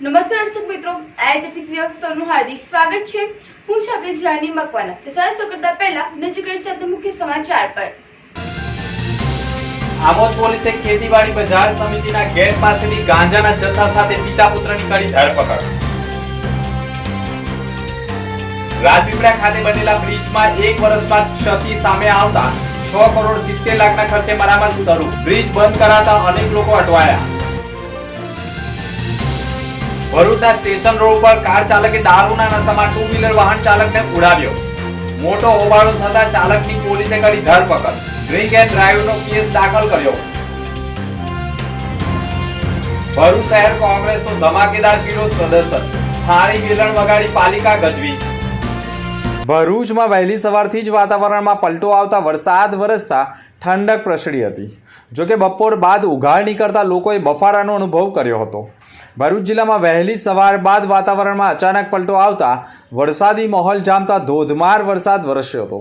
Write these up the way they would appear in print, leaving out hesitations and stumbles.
નમસ્કાર દર્શક મિત્રો, આઈએચએફસીએફ સૌનું હાર્દિક સ્વાગત છે। હું છું આપની જાની મકવાના। તો સૌ કરતા પહેલા નજર કરીશું મુખ્ય સમાચાર પર। આમોદ પોલીસે ખેતીવાડી બજાર સમિતિના ગેટ પાસેથી ગાંજાના જથ્થા સાથે પિતા પુત્રની કરી ધરપકડ। રાજપીપળા ખાતે બનેલા બ્રિજમાં 1 વર્ષ બાદ ક્ષતિ સામે આવતા 6 કરોડ 70 લાખના ખર્ચે મરામત શરૂ। બ્રિજ બંધ કરાતા અનેક લોકો અટવાયા। ભરૂચના સ્ટેશન રોડ પર કાર ચાલકે દારૂના નશામાં 2 વ્હીલર વાહન ચાલકને ઉડાવ્યો। મોટો હોબાળો થતા ચાલકની પોલીસે કરી ધરપકડ। ડ્રિંક એન્ડ ડ્રાઈવનો કેસ દાખલ કર્યો। ભરૂચ શહેર કોંગ્રેસનું ધમાકેદાર વિરોધ પ્રદર્શન। થાળી વેલણ વગાડી પાલિકા ગજવી। ભરૂચમાં વહેલી સવારથી જ વાતાવરણમાં પલટો આવતા વરસાદ વરસતા ઠંડક પ્રસરી હતી। જોકે બપોર બાદ ઉઘાડ નીકળતા લોકોએ બફારાનો અનુભવ કર્યો હતો। ભરૂચ જિલ્લામાં વહેલી સવાર બાદ વાતાવરણમાં અચાનક પલટો આવતા વરસાદી માહોલ જામતા ધોધમાર વરસાદ વરસ્યો હતો।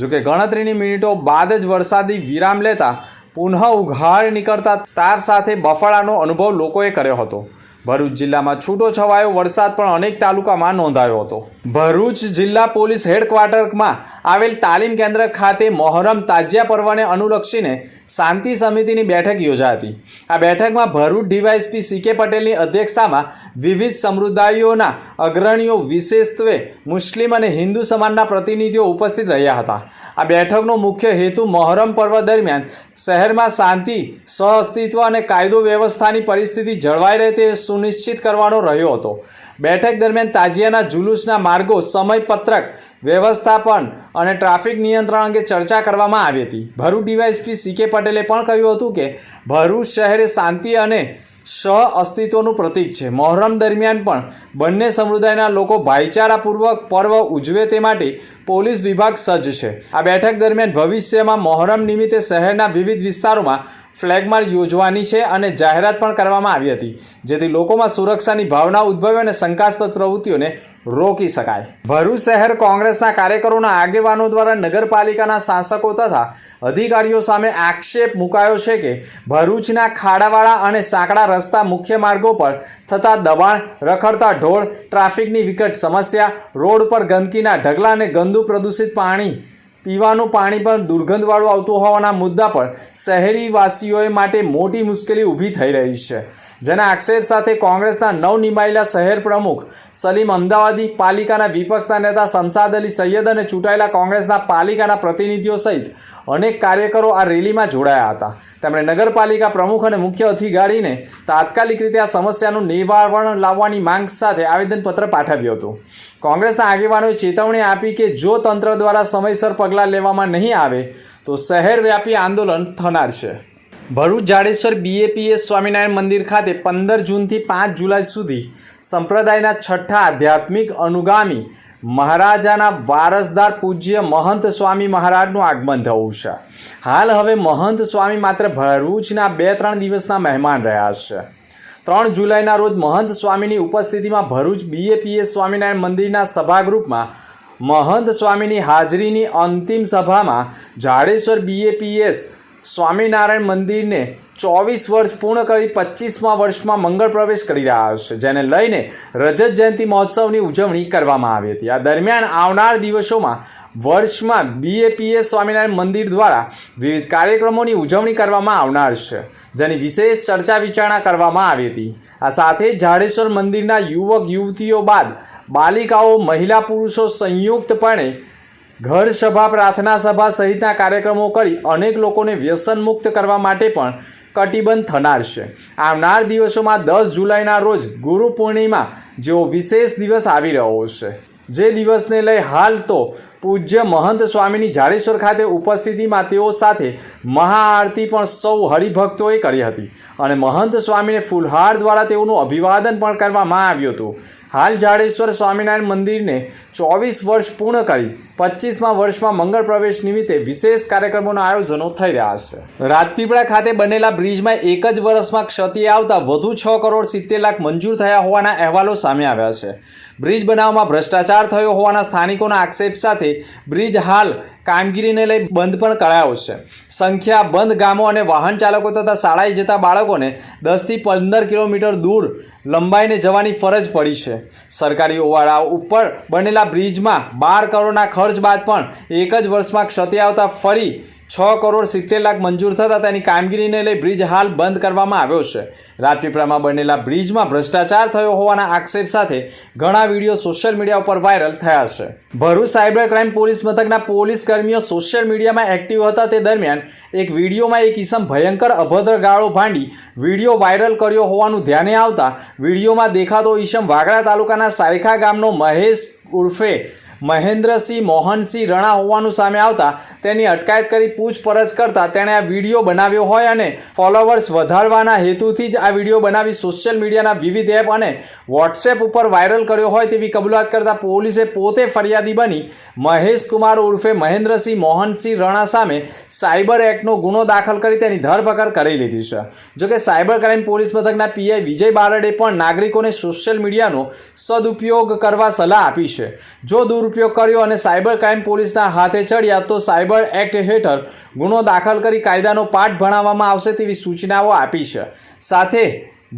જોકે ગણતરીની મિનિટો બાદ જ વરસાદી વિરામ લેતા પુનઃ ઉઘાડ નીકળતા તાપ સાથે બફારાનો અનુભવ લોકોએ કર્યો હતો। ભરૂચ જિલ્લામાં છૂટો છવાયો વરસાદ પણ અનેક તાલુકામાં નોંધાયો હતો। ભરૂચ જિલ્લા પોલીસ હેડક્વાર્ટરમાં આવેલ તાલીમ કેન્દ્ર ખાતે મોહરમ તાજિયા પર્વને અનુલક્ષીને શાંતિ સમિતિની બેઠક યોજાઈ હતી। આ બેઠકમાં ભરૂચ ડીવાયએસપી સીકે પટેલની અધ્યક્ષતામાં વિવિધ સમુદાયોના અગ્રણીઓ, વિશેષત્વે મુસ્લિમ અને હિન્દુ સમાજના પ્રતિનિધિઓ ઉપસ્થિત રહ્યા હતા। આ બેઠકનો મુખ્ય હેતુ મોહરમ પર્વ દરમિયાન શહેરમાં શાંતિ, સહઅસ્તિત્વ અને કાયદો વ્યવસ્થાની પરિસ્થિતિ જળવાઈ રહે તે સુનિશ્ચિત કરવાનો રહ્યો હતો। બેઠક દરમિયાન તાજિયાના જુલુસના માર્ગો, સમયપત્રક, વ્યવસ્થાપન અને ટ્રાફિક નિયંત્રણ અંગે ચર્ચા કરવામાં આવી હતી। ભરૂચ ડીવાયએસપી સીકે પટેલે પણ કહ્યું હતું કે ભરૂચ શહેર શાંતિ અને સહઅસ્તિત્વનું પ્રતીક છે। મોહરમ દરમિયાન પણ બંને સમુદાયના લોકો ભાઈચારાપૂર્વક પર્વ ઉજવે તે માટે પોલીસ વિભાગ સજ્જ છે। આ બેઠક દરમિયાન ભવિષ્યમાં મોહરમ નિમિત્તે શહેરના વિવિધ વિસ્તારોમાં ફ્લેગમાર્ચ યોજવાની છે અને જાહેરાત પણ કરવામાં આવી હતી, જેથી લોકોમાં સુરક્ષાની ભાવના ઉદ્ભવે અને શંકાસ્પદ પ્રવૃત્તિઓને રોકી શકાય। ભરૂચ શહેર કોંગ્રેસના કાર્યકરોના આગેવાનો દ્વારા નગરપાલિકાના શાસકો તથા અધિકારીઓ સામે આક્ષેપ મુકાયો છે કે ભરૂચના ખાડાવાળા અને સાંકડા રસ્તા, મુખ્ય માર્ગો પર થતા દબાણ, રખડતા ઢોળ, ટ્રાફિકની વિકટ સમસ્યા, રોડ પર ગંદકીના ઢગલા અને ગંદુ પ્રદૂષિત પાણી, પીવાનું પાણી પણ દુર્ગંધવાળું આવતું હોવાના મુદ્દા પર શહેરીવાસીઓએ માટે મોટી મુશ્કેલી ઊભી થઈ રહી છે। જેના આક્ષેપ સાથે કોંગ્રેસના નવનિમાયેલા શહેર પ્રમુખ સલીમ અમદાવાદી, પાલિકાના વિપક્ષના નેતા શમશાદ અલી સૈયદ અને ચૂંટાયેલા કોંગ્રેસના પાલિકાના પ્રતિનિધિઓ સહિત અનેક કાર્યકરો આ રેલીમાં જોડાયા હતા। તેમણે નગરપાલિકા પ્રમુખ અને મુખ્ય અધિકારીને તાત્કાલિક રીતે આ સમસ્યાનું નિવારણ લાવવાની માંગ સાથે આવેદનપત્ર પાઠવ્યું હતું। કોંગ્રેસના આગેવાનોએ ચેતવણી આપી કે જો તંત્ર દ્વારા સમયસર પગલાં લેવામાં નહીં આવે તો શહેરવ્યાપી આંદોલન થનાર છે। ભરૂચ જાડેશ્વર બીએપીએસ સ્વામિનારાયણ મંદિર ખાતે 15 જૂનથી 5 જુલાઈ સુધી સંપ્રદાયના છઠ્ઠા આધ્યાત્મિક અનુગામી મહારાજાના વારસદાર પૂજ્ય મહંત સ્વામી મહારાજનું આગમન થયું છે। હાલ હવે મહંત સ્વામી માત્ર ભરૂચના 2-3 દિવસના મહેમાન રહ્યા છે। 3 જુલાઈના રોજ મહંત સ્વામીની ઉપસ્થિતિમાં ભરૂચ બીએપીએસ સ્વામિનારાયણ મંદિરના સભાગૃહમાં મહંત સ્વામીની હાજરીની અંતિમ સભામાં જાડેશ્વર બીએપીએસ સ્વામિનારાયણ મંદિરને 24 વર્ષ પૂર્ણ કરી 25મા વર્ષમાં મંગળ પ્રવેશ કરી રહ્યા છે, જેને લઈને રજત જયંતિ મહોત્સવની ઉજવણી કરવામાં આવી હતી। આ દરમિયાન આવનાર દિવસોમાં વર્ષમાં બીએપીએસ સ્વામિનારાયણ મંદિર દ્વારા વિવિધ કાર્યક્રમોની ઉજવણી કરવામાં આવનાર છે, જેની વિશેષ ચર્ચા વિચારણા કરવામાં આવી હતી। આ સાથે જાડેશ્વર મંદિરના યુવક યુવતીઓ બાદ બાલિકાઓ, મહિલા પુરુષો સંયુક્તપણે ઘર સભા, પ્રાર્થના સભા સહિતના કાર્યક્રમો કરી અનેક લોકોને વ્યસન મુક્ત કરવા માટે પણ કટિબદ્ધ થનાર છે। આવનાર દિવસોમાં 10 જુલાઈના રોજ ગુરુ પૂર્ણિમા જેવો વિશેષ દિવસ આવી રહ્યો છે, જે દિવસને લઈ હાલ તો પૂજ્ય મહંત સ્વામીની જાડેશ્વર ખાતે ઉપસ્થિતિમાં તેઓ સાથે મહાઆરતી પણ સૌ હરિભક્તોએ કરી હતી અને મહંત સ્વામીને ફૂલહાર દ્વારા તેઓનું અભિવાદન પણ કરવામાં આવ્યું હતું। હાલ જાડેશ્વર સ્વામિનારાયણ મંદિરને 24 વર્ષ પૂર્ણ કરી 25મા વર્ષમાં મંગળ પ્રવેશ નિમિત્તે વિશેષ કાર્યક્રમોના આયોજનો થઈ રહ્યા છે। રાજપીપળા ખાતે બનેલા બ્રિજમાં 1 જ વર્ષમાં ક્ષતિ આવતા વધુ 6 કરોડ 70 લાખ મંજૂર થયા હોવાના અહેવાલો સામે આવ્યા છે। બ્રિજ બનાવવામાં ભ્રષ્ટાચાર થયો હોવાના સ્થાનિકોના આક્ષેપ સાથે બ્રિજ હાલ કામગીરીને લઈ બંધ પણ કરાયો છે. સંખ્યાબંધ ગામો અને વાહન ચાલકો તથા શાળાએ જતા બાળકોને 10થી 15 કિલોમીટર દૂર લંબાઈને જવાની ફરજ પડી છે. સરકારી ઓવાળા ઉપર બનેલા બ્રિજમાં 12 કરોડના ખર્ચ બાદ પણ એક જ વર્ષમાં ક્ષતિ આવતા ફરી 6 કરોડ 70 લાખ મંજૂર થતાં તેની કામગીરીને લઈ બ્રિજ હાલ બંધ કરવામાં આવ્યો છે. રાજપીપળામાં બનેલા બ્રિજમાં ભ્રષ્ટાચાર થયો હોવાના આક્ષેપ સાથે ઘણા વિડીયો સોશિયલ મીડિયા ઉપર વાયરલ થયા છે. ભરૂચ સાયબર ક્રાઇમ પોલીસ મથકના પોલીસ કર્મીઓ સોશિયલ મીડિયામાં એક્ટિવ હતા તે દરમિયાન એક વિડીયોમાં એક ઈસમ ભયંકર અભદ્ર ગાળો ભાંડી વિડીયો વાયરલ કર્યો હોવાનું ધ્યાને આવતા વિડીયોમાં દેખાતો ઈસમ વાગરા તાલુકાના સાયખા ગામનો મહેશ ઉર્ફે મહેન્દ્રસિંહ મોહનસિંહ રણા હોવાનું સામે આવતા તેની અટકાયત કરી પૂછપરછ કરતા તેણે આ વિડીયો બનાવ્યો હોય અને ફોલોવર્સ વધારવાના હેતુથી જ આ વિડીયો બનાવી સોશિયલ મીડિયાના વિવિધ એપ અને વોટ્સએપ ઉપર વાયરલ કર્યો હોય તેવી કબૂલાત કરતા પોલીસે પોતે ફરિયાદી બની મહેશ કુમાર ઉર્ફે મહેન્દ્રસિંહ મોહનસિંહ રણા સામે સાયબર એક્ટનો ગુનો દાખલ કરી તેની ધરપકડ કરી લીધી છે. જોકે સાયબર ક્રાઇમ પોલીસ મથકના પીઆઈ વિજય બારડે પણ નાગરિકોને સોશિયલ મીડિયાનો સદુપયોગ કરવા સલાહ આપી છે. જો ઉપયોગ કર્યો અને સાયબર ક્રાઇમ પોલીસના હાથે ચડ્યા તો સાયબર એક્ટ હેઠળ ગુનો દાખલ કરી કાયદાનો પાઠ ભણાવવામાં આવશે તેવી સૂચનાઓ આપી છે. સાથે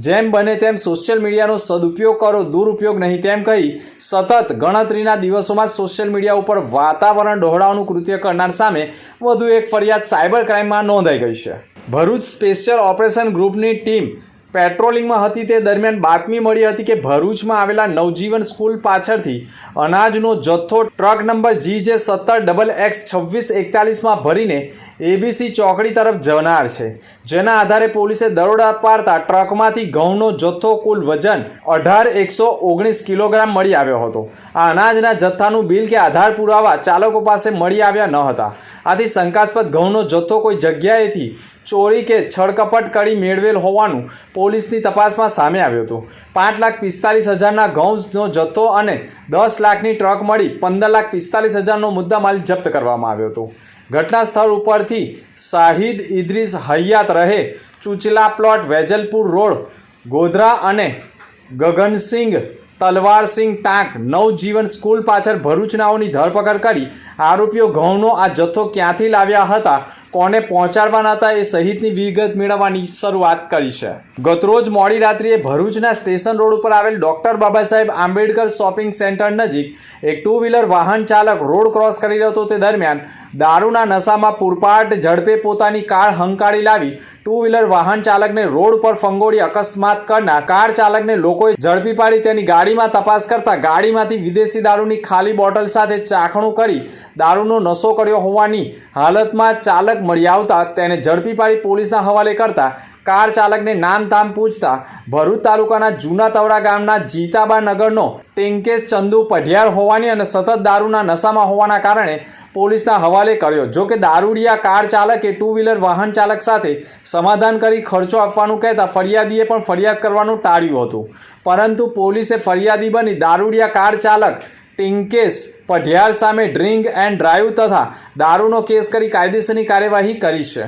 જેમ બને તેમ સોશિયલ મીડિયાનો સદુપયોગ કરો, દુરુપયોગ નહીં તેમ કહી સતત ગણતરીના દિવસોમાં સોશિયલ મીડિયા ઉપર વાતાવરણ ડહોળવાનું કૃત્ય કરનાર સામે વધુ એક ફરિયાદ સાયબર ક્રાઇમમાં નોંધાઈ ગઈ છે. ભરૂચ સ્પેશિયલ ઓપરેશન ગ્રુપની ટીમ પેટ્રોલિંગમાં હતી તે દરમિયાન બાતમી મળી હતી કે ભરૂચમાં આવેલા નવજીવન સ્કૂલ પાછળથી અનાજનો જથ્થો ટ્રક નંબર GJ 17XX2641માં ભરીને ABC ચોકડી તરફ જનાર છે. જેના આધારે પોલીસે દરોડા પાડતા ટ્રકમાંથી ઘઉંનો જથ્થો કુલ વજન 18,119 કિલોગ્રામ મળી આવ્યો હતો. આ અનાજના જથ્થાનું બિલ કે આધાર પુરાવા ચાલકો પાસે મળી આવ્યા ન હતા. આથી શંકાસ્પદ ઘઉંનો જથ્થો કોઈ જગ્યાએથી ચોરી કે છળકપટ કરી મેળવેલ હોવાનું પોલીસની તપાસમાં સામે આવ્યું હતું. 5,45,000ના ઘઉંનો જથ્થો અને 10 લાખની ટ્રક મળી 15,45,000નો મુદ્દામાલ જપ્ત કરવામાં આવ્યો હતો. ઘટના સ્થળ ઉપરથી શાહિદ ઇદ્રીસ હયાત રહે ચુચલા પ્લોટ વેજલપુર રોડ ગોધરા અને ગગનસિંહ તલવારસિંહ ટાંક નવજીવન સ્કૂલ પાછળ ભરૂચનાઓની ધરપકડ કરી આરોપીઓ ઘઉંનો આ જથ્થો ક્યાંથી લાવ્યા હતા, કોને પહોંચાડવાના હતા એ સહિતની વિગત મેળવવાની શરૂઆત કરી છે. ગતરોજ મોડી રાત્રિએ ભરૂચના સ્ટેશન રોડ ઉપર આવેલ doctor Baba Saheb Ambedkar shopping centre નજીક એક 2 વ્હીલર વાહન ચાલક રોડ ક્રોસ કરી રહ્યો હતો તે દરમિયાન દારૂના નશામાં પૂરપાટ ઝડપે પોતાની કાર હંકારી લાવી 2 વ્હીલર વાહન ચાલકને રોડ પર ફંગોળી અકસ્માત કરનાર કાર ચાલકને લોકોએ ઝડપી પાડી તેની ગાડીમાં તપાસ કરતા ગાડીમાંથી વિદેશી દારૂની ખાલી બોટલ સાથે ચાખણું કરી દારૂનો નશો કર્યો હોવાની હાલતમાં ચાલક મળી આવતા તેને ઝડપી પાડી પોલીસના હવાલે કરતા કાર ચાલકને નામ તામ પૂછતા ભરૂચ તાલુકાના જૂના તવડા ગામના જીતાબા નગરનો ટેંકેશ ચંદુ પઢિયાર હોવાની અને સતત દારૂના નશામાં હોવાના કારણે પોલીસના હવાલે કર્યો. જો કે દારૂડિયા કાર ચાલકે 2 વ્હીલર વાહન ચાલક સાથે સમાધાન કરી ખર્ચો આપવાનું કહેતા ફરિયાદીએ પણ ફરિયાદ કરવાનું ટાળ્યું હતું. પરંતુ પોલીસે ફરિયાદી બની દારૂડિયા કાર ચાલક ટિંકેશ પઢિયાર સામે ડ્રિંક એન્ડ ડ્રાઈવ તથા દારૂનો કેસ કરી કાયદેસરની કાર્યવાહી કરી છે.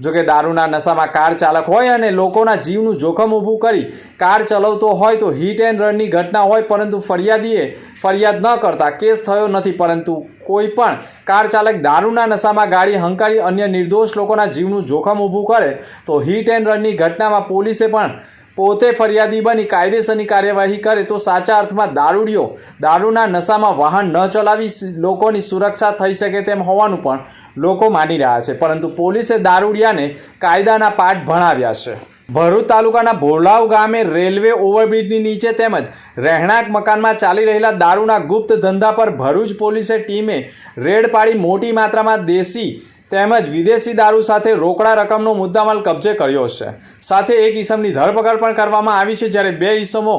જોકે દારૂના નશામાં કાર ચાલક હોય અને લોકોના જીવનું જોખમ ઊભું કરી કાર ચલાવતો હોય તો હિટ એન્ડ રનની ઘટના હોય, પરંતુ ફરિયાદીએ ફરિયાદ ન કરતા કેસ થયો નથી. પરંતુ કોઈ પણ કાર ચાલક દારૂના નશામાં ગાડી હંકારી અન્ય નિર્દોષ લોકોના જીવનું જોખમ ઊભું કરે તો હિટ એન્ડ રનની ઘટનામાં પોલીસે પણ પોતે ફરિયાદી બની કાયદેસરની કાર્યવાહી કરે તો સાચા અર્થમાં દારૂડિયો દારૂના નશામાં વાહન ન ચલાવી લોકોની સુરક્ષા થઈ શકે તેમ હોવાનું પણ લોકો માની રહ્યા છે. પરંતુ પોલીસે દારૂડિયાને કાયદાના પાઠ ભણાવ્યા છે. ભરૂચ તાલુકાના ભોલાવ ગામે રેલવે ઓવરબ્રિજની નીચે તેમજ રહેણાંક મકાનમાં ચાલી રહેલા દારૂના ગુપ્ત ધંધા પર ભરૂચ પોલીસે ટીમે રેડ પાડી મોટી માત્રામાં દેશી તેમજ વિદેશી દારૂ સાથે રોકડા રકમનો મુદ્દામાલ કબજે કર્યો છે. સાથે એક ઈસમની ધરપકડ પણ કરવામાં આવી છે, જ્યારે 2 ઈસમો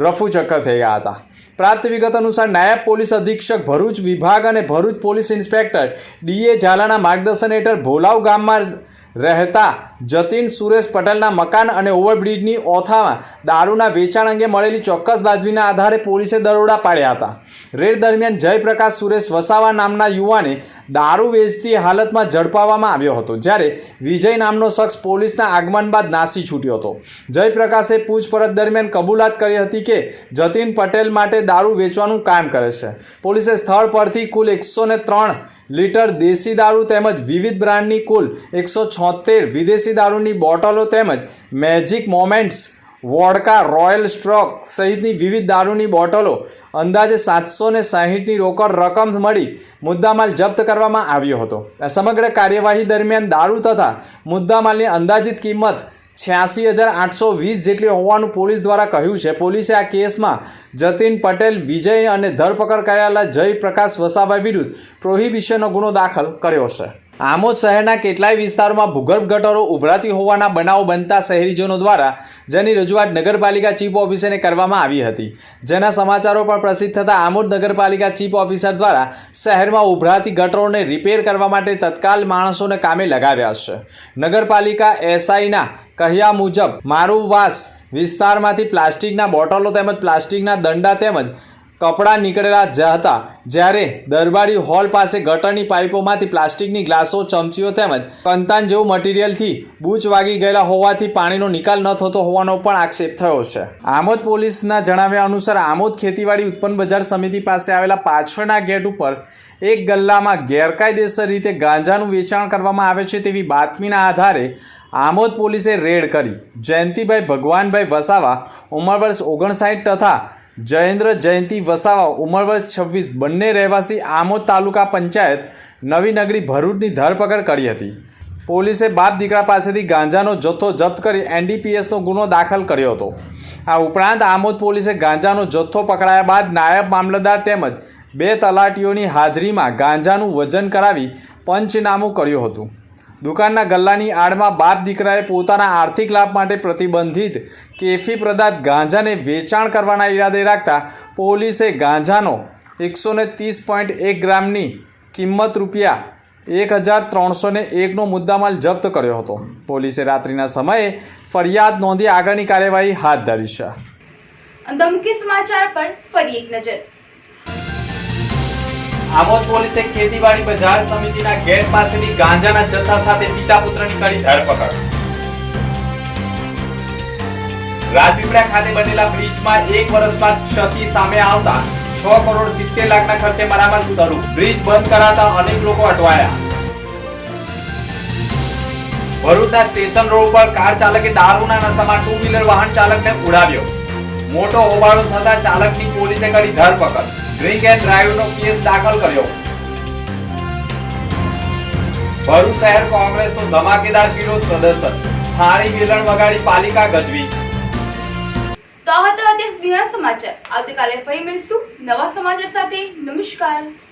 રફુચક્કર થઈ ગયા હતા. પ્રાપ્ત વિગત અનુસાર નાયબ પોલીસ અધિક્ષક ભરૂચ વિભાગ અને ભરૂચ પોલીસ ઇન્સ્પેક્ટર DA ઝાલાના માર્ગદર્શન હેઠળ ભોલાવ ગામમાં રહેતા જતીન સુરેશ પટેલના મકાન અને ઓવરબ્રિજની ઓથામાં દારૂના વેચાણ અંગે મળેલી ચોક્કસ બાતમીના આધારે પોલીસે દરોડા પાડ્યા હતા. રેડ દરમિયાન જયપ્રકાશ સુરેશ વસાવા નામના યુવાને દારૂ વેચતી હાલતમાં ઝડપાવવામાં આવ્યો હતો, જ્યારે વિજય નામનો શખ્સ પોલીસના આગમન બાદ નાસી છૂટ્યો હતો. જયપ્રકાશે પૂછપરછ દરમિયાન કબૂલાત કરી હતી કે જતીન પટેલ માટે દારૂ વેચવાનું કામ કરે છે. પોલીસે સ્થળ પરથી કુલ 103 લીટર દેશી દારૂ તેમજ વિવિધ બ્રાન્ડની કુલ 176 વિદેશી દારૂની બોટલો તેમજ magic moments, vodka, royal stroke સહિતની વિવિધ દારૂની બોટલો અંદાજે 760ની રોકડ રકમ મળી મુદ્દામાલ જપ્ત કરવામાં આવ્યો હતો. આ સમગ્ર કાર્યવાહી દરમિયાન દારૂ તથા મુદ્દામાલની અંદાજિત કિંમત 86,820 જેટલી હોવાનું પોલીસ દ્વારા કહ્યું છે. પોલીસે આ કેસમાં જતીન પટેલ, વિજય અને ધરપકડ કરાયેલા જયપ્રકાશ વસાવા વિરુદ્ધ પ્રોહિબિશનનો ગુનો દાખલ કર્યો છે. આમોદ શહેરના કેટલાય વિસ્તારોમાં ભૂગર્ભ ગટરો ઉભરાતી હોવાના બનાવો બનતા શહેરીજનો દ્વારા જેની રજૂઆત નગરપાલિકા ચીફ ઓફિસરને કરવામાં આવી હતી, જેના સમાચારો પણ પ્રસિદ્ધ થતાં આમોદ નગરપાલિકા ચીફ ઓફિસર દ્વારા શહેરમાં ઉભરાતી ગટરોને રિપેર કરવા માટે તત્કાલ માણસોને કામે લગાવ્યા છે. નગરપાલિકા એસઆઈના કહ્યા મુજબ મારુવાસ વિસ્તારમાંથી પ્લાસ્ટિકના બોટલો તેમજ પ્લાસ્ટિકના દંડા તેમજ કપડાં નીકળેલા હતા, જ્યારે દરબારી હોલ પાસે ગટરની પાઇપોમાંથી પ્લાસ્ટિકની ગ્લાસો, ચમચીઓ તેમજ કંતાન જેવું મટીરિયલથી બૂચ વાગી ગયેલા હોવાથી પાણીનો નિકાલ ન થતો હોવાનો પણ આક્ષેપ થયો છે. આમોદ પોલીસના જણાવ્યા અનુસાર આમોદ ખેતીવાડી ઉત્પન્ન બજાર સમિતિ પાસે આવેલા પાછળના ગેટ ઉપર એક ગલ્લામાં ગેરકાયદેસર રીતે ગાંજાનું વેચાણ કરવામાં આવે છે તેવી બાતમીના આધારે આમોદ પોલીસે રેડ કરી જયંતિભાઈ ભગવાનભાઈ વસાવા ઉંમર વર્ષ 59 તથા જયેન્દ્ર જયંતિ વસાવા ઉંમર વર્ષ 26 બંને રહેવાસી આમોદ તાલુકા પંચાયત નવી નગરી ભરૂચની ધરપકડ કરી હતી. પોલીસે બાપ દીકરા પાસેથી ગાંજાનો જથ્થો જપ્ત કરી NDPSનો ગુનો દાખલ કર્યો હતો. આ ઉપરાંત આમોદ પોલીસે ગાંજાનો જથ્થો પકડાયા બાદ નાયબ મામલતદાર તેમજ 2 તલાટીઓની હાજરીમાં ગાંજાનું વજન કરાવી પંચનામું કર્યું હતું. દુકાનના ગલ્લાની આડમાં બાપ દીકરાએ પોતાના આર્થિક લાભ માટે પ્રતિબંધિત કેફી પદાર્થ ગાંજાને વેચાણ કરવાના ઈરાદે રાખતા પોલીસે ગાંજાનો 130.1 ગ્રામની કિંમત ₹1,301નો મુદ્દામાલ જપ્ત કર્યો હતો. પોલીસે રાત્રિના સમયે ફરિયાદ નોંધી આગળની કાર્યવાહી હાથ ધરી છે. અંત મુખ્ય સમાચાર પર ફરી એક નજર. આમોદ પોલીસે ખેતીવાડી બજાર સમિતિના ગેટ પાસેથી ગાંજાના જથ્થા સાથે પિતા પુત્રની કરી ધરપકડ. રાજપીપળા ખાતે બનેલા બ્રિજમાં 1 વર્ષ બાદ ક્ષતિ સામે આવતા 6,70 લાખના ખર્ચે મરામત શરૂ. બ્રિજ બંધ કરાતા અનેક લોકો અટવાયા. ભરૂચના સ્ટેશન રોડ પર કાર ચાલકે દારૂના નશામાં 2 વ્હીલર વાહન ચાલકને ઉડાવ્યો. મોટો હોબાળો થતા ચાલકની પોલીસે કરી ધરપકડ. ડ્રિંક એન્ડ ડ્રાઈવનો કેસ દાખલ કર્યો. ભરૂચ શહેર કોંગ્રેસનું ધમાકેદાર વિરોધ પ્રદર્શન. થાળી વેલણ વગાડી પાલિકા ગજવી. તો આ હતા અત્યાર સુધીના સમાચાર. આવતીકાલે ફરી મળીશું નવા સમાચાર સાથે. નમસ્કાર.